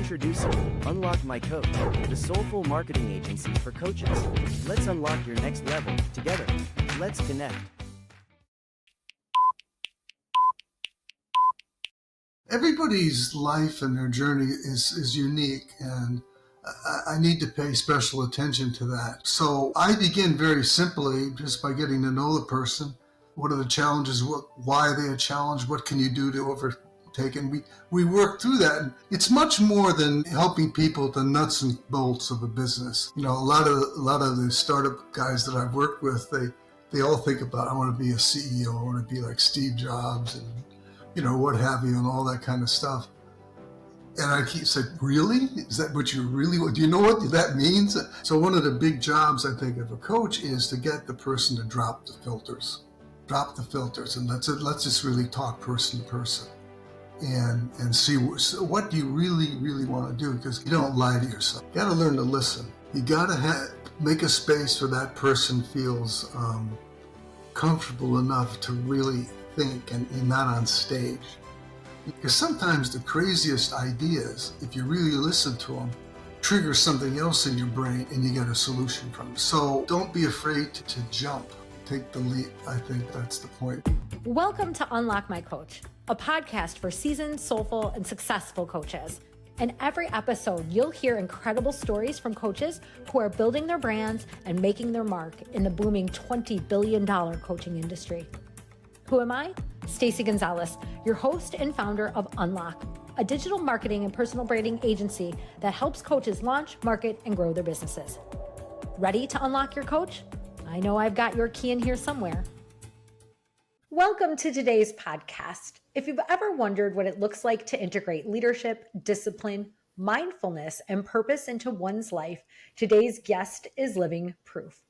Introducing Unlock My Coach, the soulful marketing agency for coaches. Let's unlock your next level together. Let's connect. Everybody's life and their journey is unique, and I need to pay special attention to that. So I begin very simply just by getting to know the person. What are the challenges? Why are they a challenge? What can you do to overtake? And we work through that. And it's much more than helping people with the nuts and bolts of a business. You know, a lot of the startup guys that I've worked with, they all think about, I want to be a CEO, I want to be like Steve Jobs and, you know, what have you, and all that kind of stuff. And I keep saying, really? Is that what you really want? Do you know what that means? So one of the big jobs, I think, of a coach is to get the person to drop the filters. Drop the filters, and let's just really talk person to person and see what do you really want to do, because you don't lie to yourself. You got to learn to listen. You got to make a space where that person feels comfortable enough to really think and not on stage. Because sometimes the craziest ideas, if you really listen to them, trigger something else in your brain and you get a solution from it. So don't be afraid to jump. Take the leap. I think that's the point. Welcome to Unlock My Coach, a podcast for seasoned, soulful, and successful coaches. In every episode, you'll hear incredible stories from coaches who are building their brands and making their mark in the booming $20 billion coaching industry. Who am I? Stacey Gonzalez, your host and founder of Unlock, a digital marketing and personal branding agency that helps coaches launch, market, and grow their businesses. Ready to unlock your coach? I know I've got your key in here somewhere. Welcome to today's podcast. If you've ever wondered what it looks like to integrate leadership, discipline, mindfulness, and purpose into one's life, today's guest is living proof.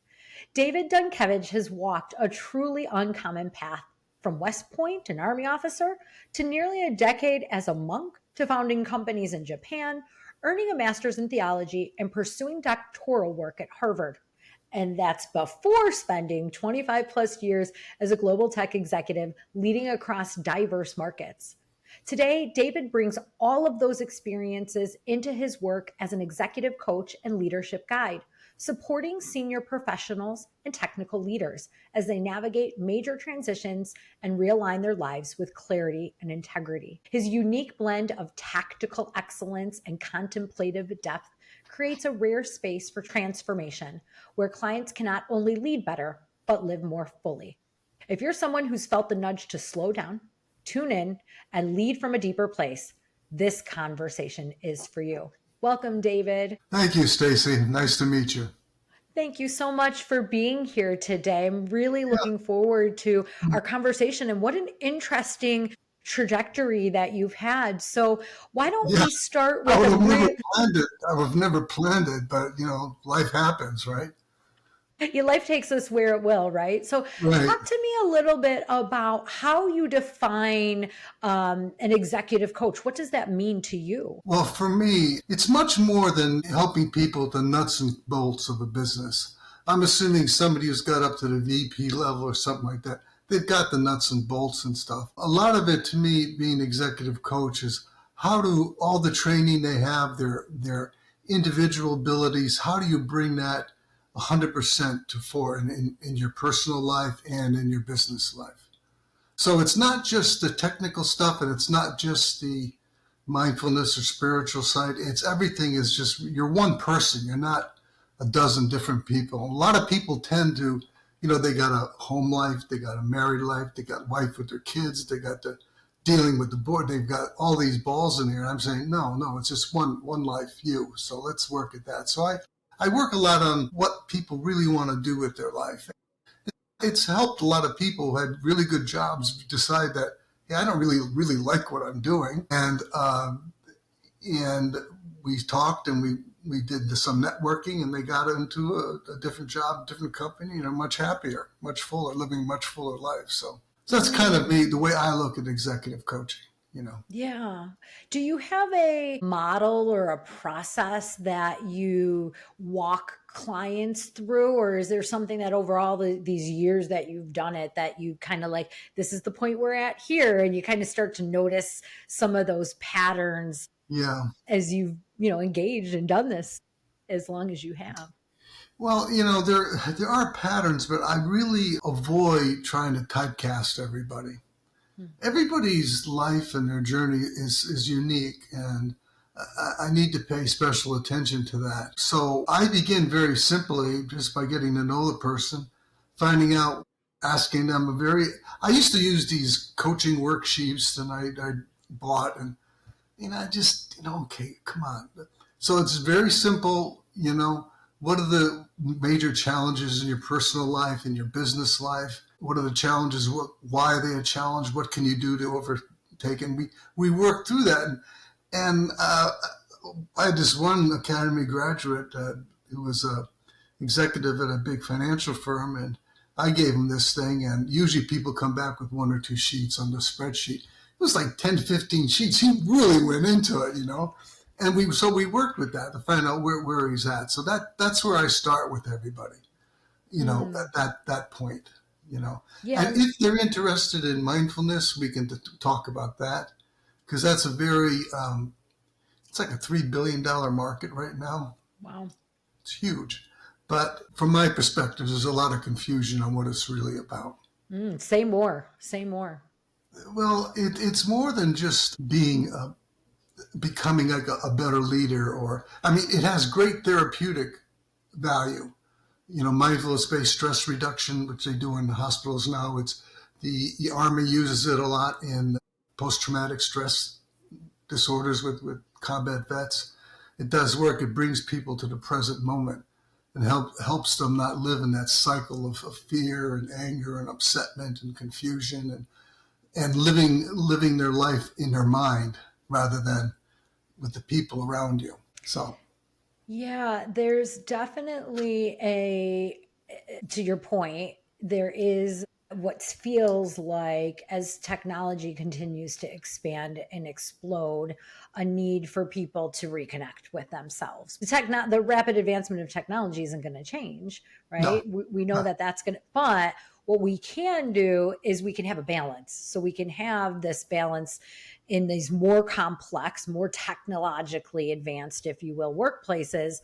David Duncavage has walked a truly uncommon path, from West Point, an Army officer, to nearly a decade as a monk, to founding companies in Japan, earning a master's in theology, and pursuing doctoral work at Harvard. And that's before spending 25 plus years as a global tech executive leading across diverse markets. Today, David brings all of those experiences into his work as an executive coach and leadership guide, supporting senior professionals and technical leaders as they navigate major transitions and realign their lives with clarity and integrity. His unique blend of tactical excellence and contemplative depth creates a rare space for transformation where clients can not only lead better, but live more fully. If you're someone who's felt the nudge to slow down, tune in, and lead from a deeper place, this conversation is for you. Welcome, David. Thank you, Stacey. Nice to meet you. Thank you so much for being here today. I'm really looking forward to our conversation, and what an interesting trajectory that you've had. So why don't we start with I would have never planned it, but you know, life happens, right? Your life takes us where it will, right? So Talk to me a little bit about how you define an executive coach. What does that mean to you? Well, for me, it's much more than helping people with the nuts and bolts of a business. I'm assuming somebody who's got up to the VP level or something like that, they've got the nuts and bolts and stuff. A lot of it, to me, being executive coach is how do all the training they have, their individual abilities, how do you bring that 100% to fore in your personal life and in your business life? So it's not just the technical stuff, and it's not just the mindfulness or spiritual side. It's everything is just, you're one person. You're not a dozen different people. A lot of people tend to, you know, they got a home life, they got a married life, they got a wife with their kids, they got the dealing with the board, they've got all these balls in here. And I'm saying, no, it's just one life, you. So let's work at that. So I work a lot on what people really want to do with their life. It's helped a lot of people who had really good jobs decide that, yeah, I don't really like what I'm doing. And we talked and we did some networking, and they got into a different job, different company, you know, much happier, much fuller, living much fuller life. So that's kind of me, the way I look at executive coaching. You know. Yeah. Do you have a model or a process that you walk clients through, or is there something that overall these years that you've done it that you kind of like, this is the point we're at here, and you kind of start to notice some of those patterns? Yeah. as you've, engaged and done this as long as you have. Well, there are patterns, but I really avoid trying to typecast everybody. Everybody's life and their journey is unique, and I need to pay special attention to that. So I begin very simply just by getting to know the person, finding out, asking them I used to use these coaching worksheets and I bought, and I just, okay, come on. So it's very simple, what are the major challenges in your personal life, in your business life? What are the challenges? Why are they a challenge? What can you do to overtake? And we work through that. And I had this one academy graduate who was a executive at a big financial firm, and I gave him this thing, and usually people come back with 1 or 2 sheets on the spreadsheet. It was like 10, 15 sheets. He really went into it, And we worked with that to find out where he's at. So that's where I start with everybody, at that point, Yeah. And if they're interested in mindfulness, we can talk about that, because that's a very, it's like a $3 billion market right now. Wow. It's huge. But from my perspective, there's a lot of confusion on what it's really about. Say more. Well, it's more than just becoming like a better leader, it has great therapeutic value. Mindfulness-based stress reduction, which they do in the hospitals now. It's the Army uses it a lot in post-traumatic stress disorders with combat vets. It does work. It brings people to the present moment and helps them not live in that cycle of fear and anger and upsetment and confusion and living their life in their mind rather than with the people around you. So. Yeah, there's definitely to your point, there is what feels like, as technology continues to expand and explode, a need for people to reconnect with themselves. The rapid advancement of technology isn't going to change, right? No. We know that that's going to, but what we can do is we can have a balance. So we can have this balance in these more complex, more technologically advanced, if you will, workplaces.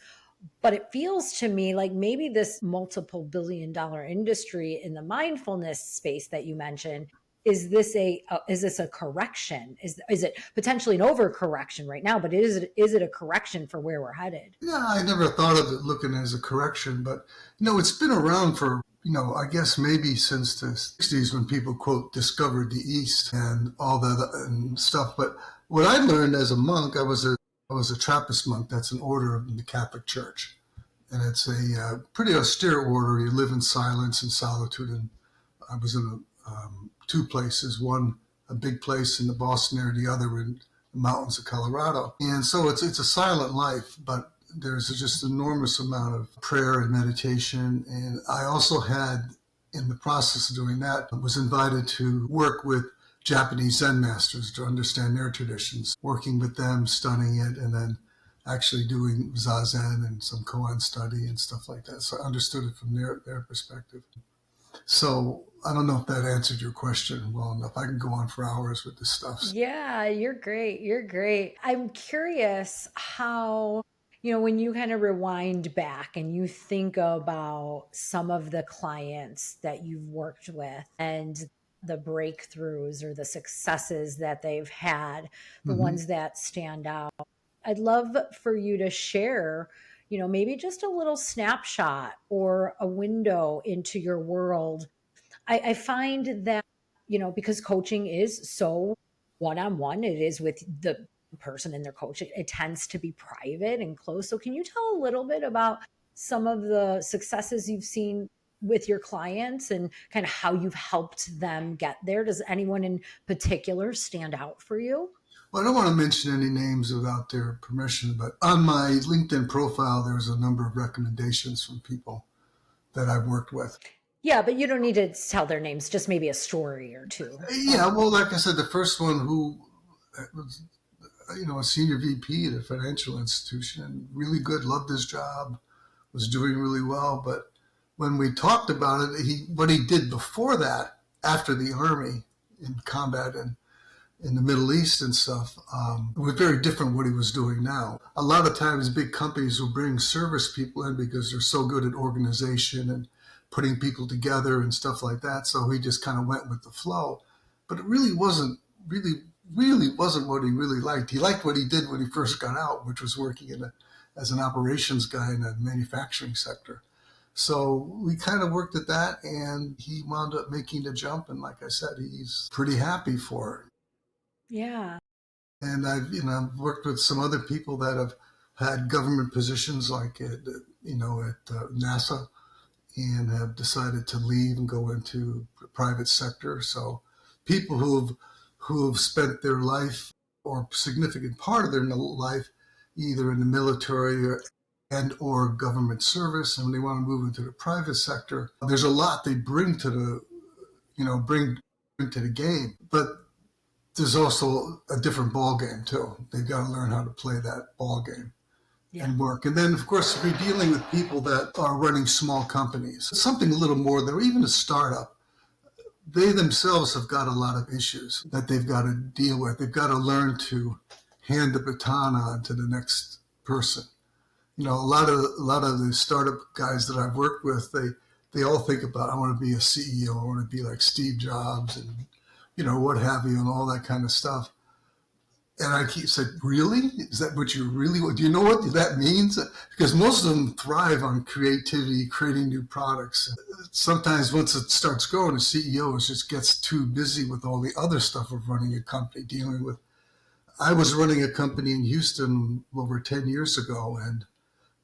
But it feels to me like maybe this multiple $billion industry in the mindfulness space that you mentioned, is this a correction? Is it potentially an overcorrection right now? But is it a correction for where we're headed? Yeah, I never thought of it looking as a correction, but it's been around for I guess maybe since the 60s, when people, quote, discovered the East and all that and stuff. But what I learned as a monk, I was a Trappist monk. That's an order in the Catholic Church. And it's a pretty austere order. You live in silence and solitude. And I was in 2 places, one a big place in the Boston area, the other in the mountains of Colorado. And so it's a silent life, but there's just an enormous amount of prayer and meditation. And I also had, in the process of doing that, was invited to work with Japanese Zen masters to understand their traditions, working with them, studying it, and then actually doing Zazen and some koan study and stuff like that. So I understood it from their perspective. So I don't know if that answered your question well enough. I can go on for hours with this stuff. Yeah, you're great. I'm curious how, when you kind of rewind back and you think about some of the clients that you've worked with and the breakthroughs or the successes that they've had, the ones that stand out, I'd love for you to share, maybe just a little snapshot or a window into your world. I find that, because coaching is so one-on-one, it is with the person and their coach, it tends to be private and close. So can you tell a little bit about some of the successes you've seen with your clients and kind of how you've helped them get there? Does anyone in particular stand out for you? Well, I don't want to mention any names without their permission, but on my LinkedIn profile, there's a number of recommendations from people that I've worked with. Yeah, but you don't need to tell their names, just maybe a story or 2. Yeah, well, like I said, the first one who was, a senior VP at a financial institution, and really good, loved his job, was doing really well. But when we talked about it, what he did before that, after the Army in combat, and in the Middle East and stuff, it was very different what he was doing now. A lot of times big companies will bring service people in because they're so good at organization and putting people together and stuff like that. So he just kind of went with the flow. But it really wasn't what he really liked. He liked what he did when he first got out, which was working as an operations guy in the manufacturing sector. So we kind of worked at that, and he wound up making the jump. And like I said, he's pretty happy for it. Yeah. And I've worked with some other people that have had government positions, like at NASA, and have decided to leave and go into the private sector. So people who've spent their life or significant part of their life either in the military or government service, and they want to move into the private sector. There's a lot they bring to the game, but there's also a different ball game too. They've got to learn how to play that ball game. Yeah. And work. And then, of course, if you're dealing with people that are running small companies, something a little more than even a startup, they themselves have got a lot of issues that they've got to deal with. They've got to learn to hand the baton on to the next person. A lot of the startup guys that I've worked with, they all think about, I want to be a CEO, I want to be like Steve Jobs and, what have you, and all that kind of stuff. And I said, really? Is that what you really want? Do you know what that means? Because most of them thrive on creativity, creating new products. Sometimes once it starts growing, a CEO just gets too busy with all the other stuff of running a company, dealing with. I was running a company in Houston over 10 years ago, and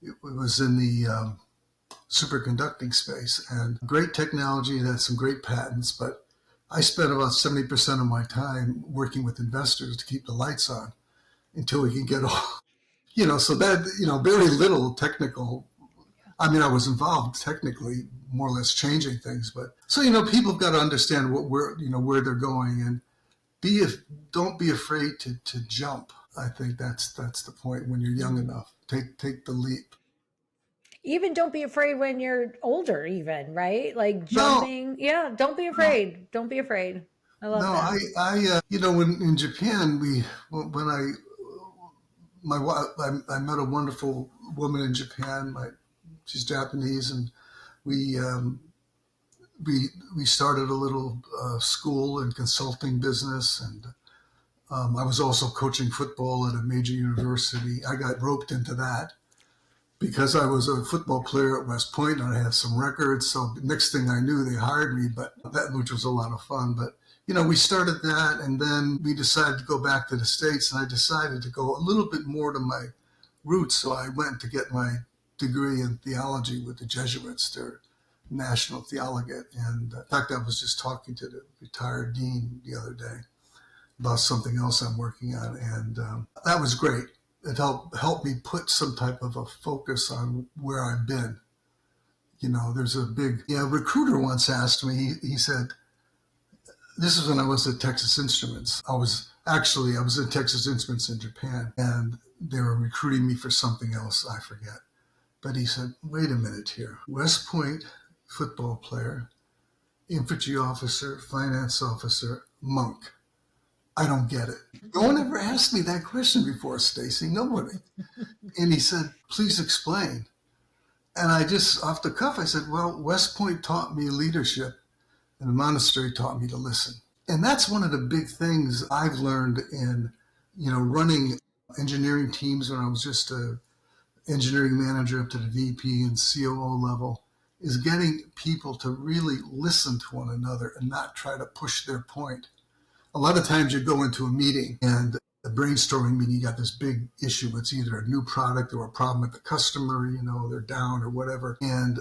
it was in the superconducting space, and great technology and had some great patents, but I spent about 70% of my time working with investors to keep the lights on until we can get off. So that, very little technical. I mean, I was involved technically, more or less changing things, but so, people have got to understand where they're going, and don't be afraid to jump. I think that's the point when you're young enough. Take the leap. Even don't be afraid when you're older, even, right? Like jumping. No. Yeah, don't be afraid. No. Don't be afraid. I love that. I when in Japan, I met a wonderful woman in Japan. She's Japanese, and we started a little school and consulting business, and I was also coaching football at a major university. I got roped into that because I was a football player at West Point and I had some records. So next thing I knew, they hired me, which was a lot of fun. But, we started that, and then we decided to go back to the States, and I decided to go a little bit more to my roots. So I went to get my degree in theology with the Jesuits, their national theologate. And in fact, I was just talking to the retired dean the other day about something else I'm working on. And that was great. It helped me put some type of a focus on where I've been. There's a big recruiter once asked me, he said, this is when I was at Texas Instruments. I was at Texas Instruments in Japan, and they were recruiting me for something else, I forget. But he said, wait a minute here. West Point football player, infantry officer, finance officer, monk. I don't get it. No one ever asked me that question before, Stacy. Nobody. And he said, please explain. And I just, off the cuff, I said, well, West Point taught me leadership, and the monastery taught me to listen. And that's one of the big things I've learned in, running engineering teams when I was just a engineering manager up to the VP and COO level, is getting people to really listen to one another and not try to push their point. A lot of times you go into a meeting, and a brainstorming meeting, you got this big issue. It's either a new product or a problem with the customer, they're down or whatever. And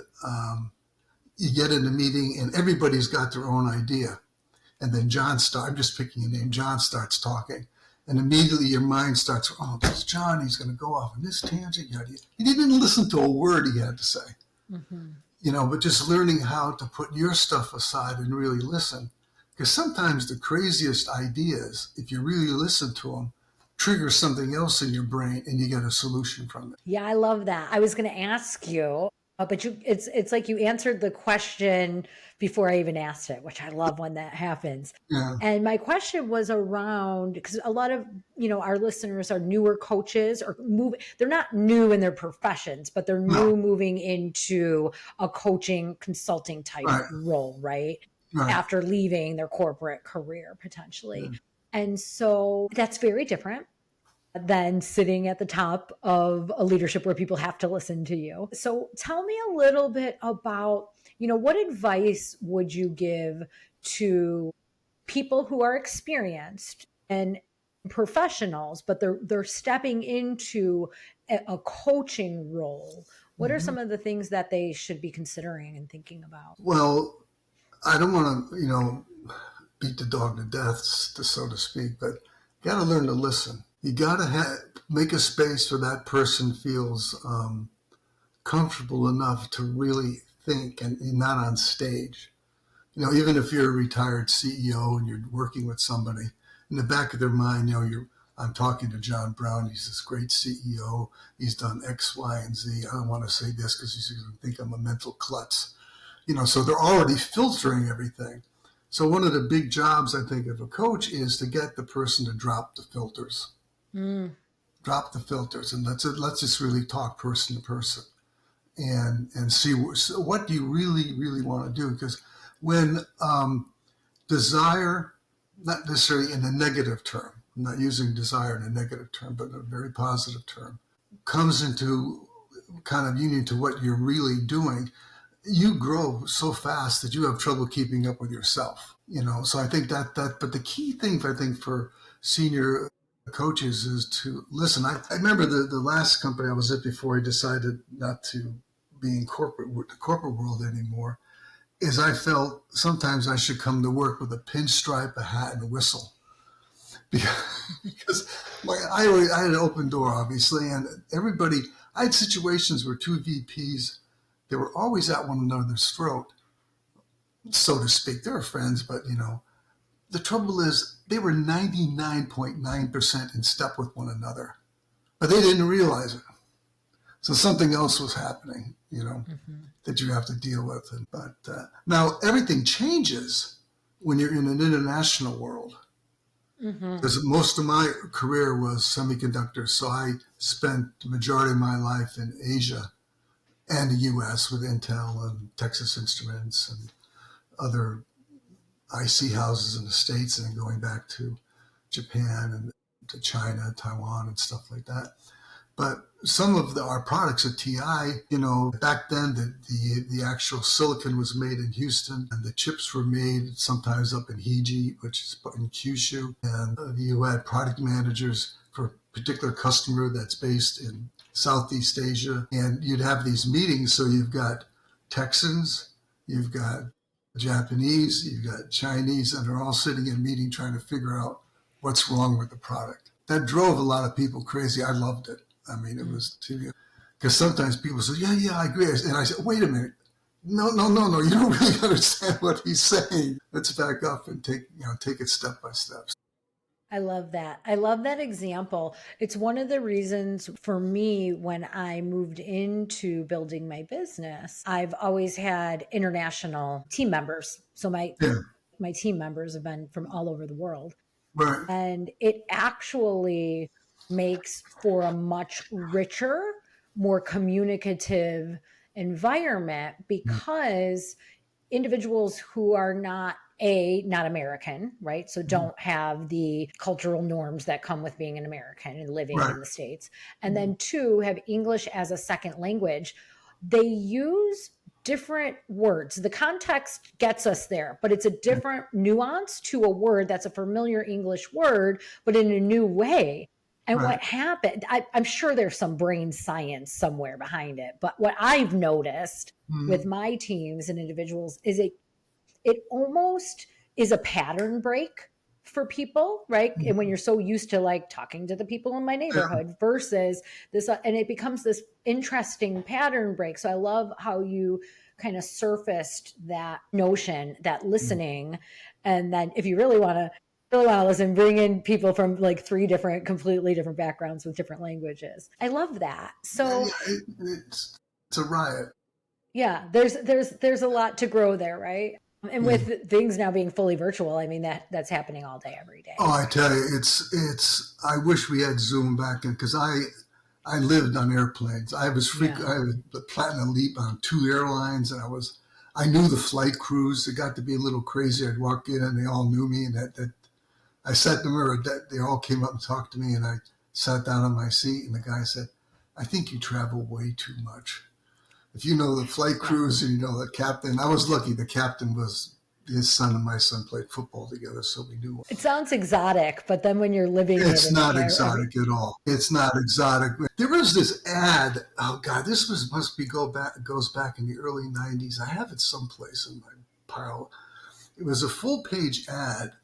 you get in the meeting and everybody's got their own idea. And then I'm just picking a name, John starts talking. And immediately your mind starts, oh, this John, he's going to go off on this tangent. He didn't listen to a word he had to say. Mm-hmm. But just learning how to put your stuff aside and really listen. Because sometimes the craziest ideas, if you really listen to them, trigger something else in your brain and you get a solution from it. Yeah, I love that. I was going to ask you, But it's like you answered the question before I even asked it, which I love when that happens. Yeah. And my question was around, because a lot of, our listeners are newer coaches or they're not new in their professions, but they're new No. moving into a coaching consulting type Right. role, right? Right. After leaving their corporate career potentially. Yeah. And so that's very different than sitting at the top of a leadership where people have to listen to you. So tell me a little bit about, what advice would you give to people who are experienced and professionals, but they're stepping into a coaching role? What are some of the things that they should be considering and thinking about? Well, I don't want to, beat the dog to death, so to speak, but you got to learn to listen. You got to make a space where that person feels comfortable enough to really think and not on stage. Even if you're a retired CEO and you're working with somebody, in the back of their mind, I'm talking to John Brown. He's this great CEO. He's done X, Y, and Z. I don't want to say this because he's going to think I'm a mental klutz. So they're already filtering everything. So one of the big jobs, I think, of a coach is to get the person to drop the filters. Drop the filters, and let's just really talk person to person, and see what do you really want to do. Because when desire, not necessarily in a negative term, I'm not using desire in a negative term, but a very positive term, comes into kind of union to what you're really doing, you grow so fast that you have trouble keeping up with yourself. So I think that but the key thing I think for senior coaches is to listen. I remember the last company I was at before I decided not to be in the corporate world anymore, is I felt sometimes I should come to work with a pinstripe, a hat, and a whistle. Because I had an open door, obviously, and I had situations where two VPs, they were always at one another's throat, so to speak. They were friends, but, the trouble is they were 99.9% in step with one another, but they didn't realize it. So something else was happening, that you have to deal with. But now everything changes when you're in an international world. Because most of my career was semiconductors, so I spent the majority of my life in Asia and the U.S. with Intel and Texas Instruments and other IC houses in the States, and then going back to Japan and to China, Taiwan, and stuff like that. But some of our products at TI, back then the actual silicon was made in Houston, and the chips were made sometimes up in Hiji, which is in Kyushu. And you had product managers for a particular customer that's based in Southeast Asia. And you'd have these meetings. So you've got Texans, you've got Japanese, you've got Chinese, and they're all sitting in a meeting trying to figure out what's wrong with the product. That drove a lot of people crazy. I loved it. I mean, it was because sometimes people say, yeah, I agree. And I said, wait a minute. No. You don't really understand what he's saying. Let's back up and take it step by step. I love that. I love that example. It's one of the reasons for me when I moved into building my business, I've always had international team members. So my team members have been from all over the world. Right. And it actually makes for a much richer, more communicative environment because individuals who are not American, right? So don't have the cultural norms that come with being an American and living in the States. And then two, have English as a second language. They use different words. The context gets us there, but it's a different nuance to a word that's a familiar English word, but in a new way. And what happened, I'm sure there's some brain science somewhere behind it, but what I've noticed with my teams and individuals is it almost is a pattern break for people, right? And when you're so used to like talking to the people in my neighborhood versus this, and it becomes this interesting pattern break. So I love how you kind of surfaced that notion, that listening. And then if you really want to listen, bring in people from like completely different backgrounds with different languages. I love that. So it's a riot. Yeah, there's a lot to grow there, right? And with things now being fully virtual, I mean that's happening all day, every day. Oh, I tell you, it's. I wish we had Zoom back in because I lived on airplanes. I was Yeah. I was the Platinum Leap on 2 airlines, and I knew the flight crews. It got to be a little crazy. I'd walk in and they all knew me, and that I sat them there. They all came up and talked to me, and I sat down on my seat, and the guy said, "I think you travel way too much. If you know the flight crews and you know the captain." I was lucky. The captain was his son and my son played football together, so we knew. It sounds exotic, but then when you're living It's it not exotic at all. It's not exotic. There was this ad. Oh God, this goes back in the early '90s. I have it someplace in my pile. It was a full page ad,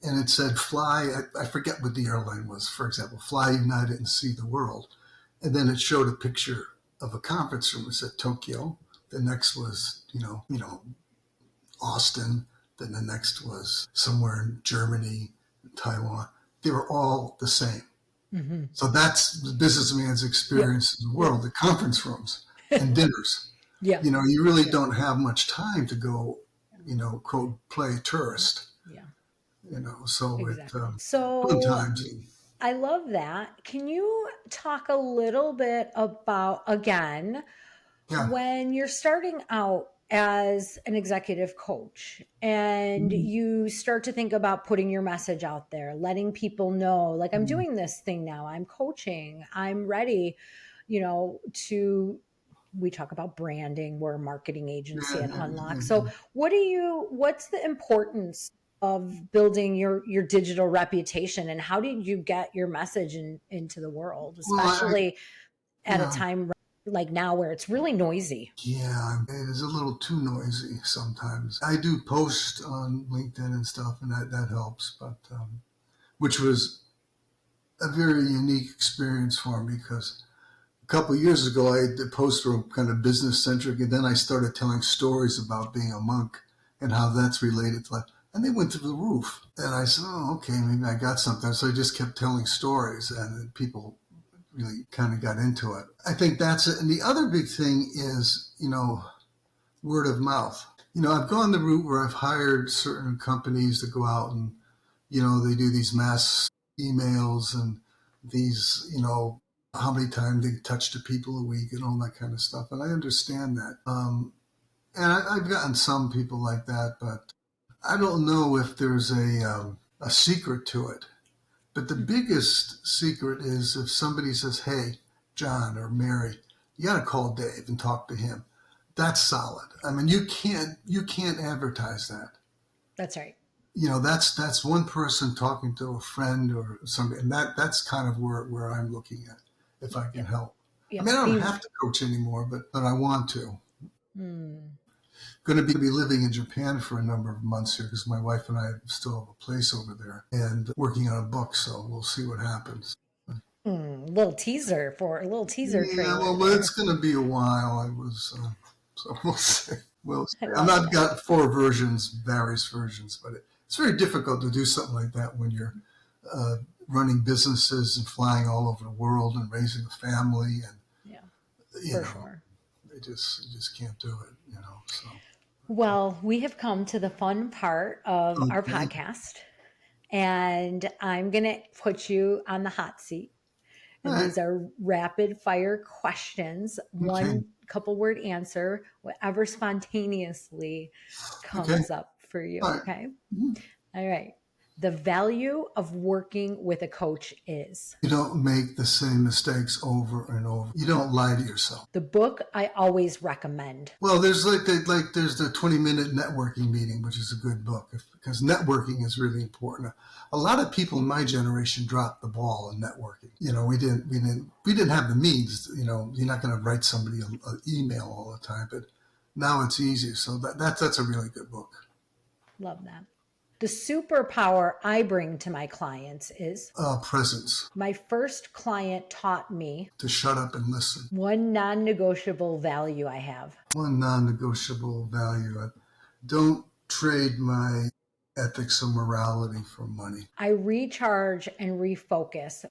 and it said "Fly." I forget what the airline was. For example, "Fly United and see the world," and then it showed a picture of a conference room. It said Tokyo. The next was Austin. Then the next was somewhere in Germany, Taiwan. They were all the same. Mm-hmm. So that's the businessman's experience in the world, the conference rooms and dinners. Yeah. You really don't have much time to go, quote, play tourist. Yeah. So Exactly. fun So times. I love that. Can you talk a little bit about, again, Yeah. when you're starting out as an executive coach and you start to think about putting your message out there, letting people know, like, I'm doing this thing now, I'm coaching, I'm ready, we talk about branding, we're a marketing agency at Unlock. So what's the importance of building your digital reputation, and how did you get your message into the world, especially at a time like now where it's really noisy? Yeah, it is a little too noisy sometimes. I do post on LinkedIn and stuff, and that helps, but which was a very unique experience for me because a couple of years ago, the posts were kind of business centric, and then I started telling stories about being a monk and how that's related to life. And they went through the roof. And I said, oh, okay, maybe I got something. So I just kept telling stories, and people really kind of got into it. I think that's it. And the other big thing is, word of mouth. I've gone the route where I've hired certain companies to go out and, they do these mass emails and these, how many times they touch the people a week and all that kind of stuff. And I understand that. And I've gotten some people like that, but I don't know if there's a secret to it. But the biggest secret is if somebody says, hey, John or Mary, you got to call Dave and talk to him. That's solid. I mean, you can't advertise that. That's right. That's one person talking to a friend or somebody, and that's kind of where I'm looking at if I can help. Yeah. I mean, I don't have to coach anymore, but I want to. Going to be living in Japan for a number of months here because my wife and I still have a place over there and working on a book, so we'll see what happens. Little teaser trailer. Well, it's going to be a while. So we'll see. I've got 4 versions, various versions, but it's very difficult to do something like that when you're running businesses and flying all over the world and raising a family, and sure. You just can't do it. So. Well, we have come to the fun part of our podcast, and I'm going to put you on the hot seat. And these are rapid fire questions, one couple word answer, whatever spontaneously comes up for you. Okay. All right. The value of working with a coach is? You don't make the same mistakes over and over. You don't lie to yourself. The book I always recommend. Well, there's there's the 20-minute networking meeting, which is a good book because networking is really important. A lot of people in my generation dropped the ball in networking. We didn't have the means. You're not going to write somebody an email all the time, but now it's easy. So that's a really good book. Love that. The superpower I bring to my clients is? Presence. My first client taught me to shut up and listen. One non-negotiable value I have. One non-negotiable value. I don't trade my ethics or morality for money. I recharge and refocus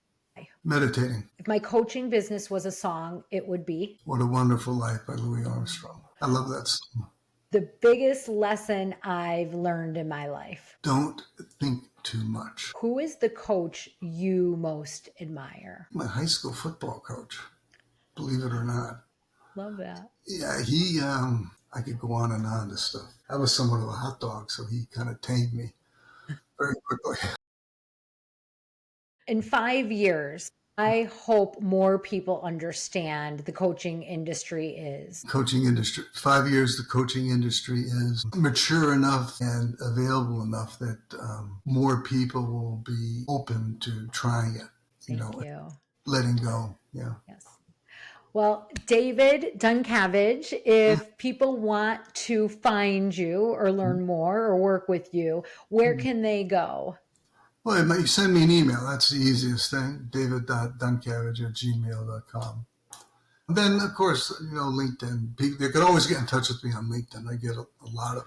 Meditating. If my coaching business was a song, it would be What a Wonderful Life by Louis Armstrong. I love that song. the biggest lesson I've learned in my life. Don't think too much. Who is the coach you most admire? My high school football coach, believe it or not. Love that. Yeah, I could go on and on to stuff. I was somewhat of a hot dog, so he kind of tamed me very quickly. In 5 years, I hope more people understand the coaching industry is. Coaching industry, 5 years, the coaching industry is mature enough and available enough that more people will be open to trying it, Thank you. letting go. Yeah. Yes. Well, David Duncavage, if people want to find you or learn more or work with you, where can they go? Well, you send me an email. That's the easiest thing, david.duncavage@gmail.com. And then, of course, LinkedIn. They could always get in touch with me on LinkedIn. I get a lot of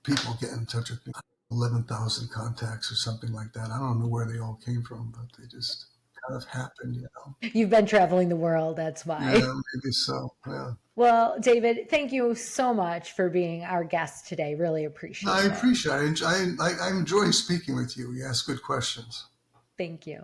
people get in touch with me. 11,000 contacts or something like that. I don't know where they all came from, but they just kind of happened, You've been traveling the world, that's why. Yeah, maybe so, yeah. Well, David, thank you so much for being our guest today. Really appreciate it. I appreciate it. I enjoy speaking with you. You ask good questions. Thank you.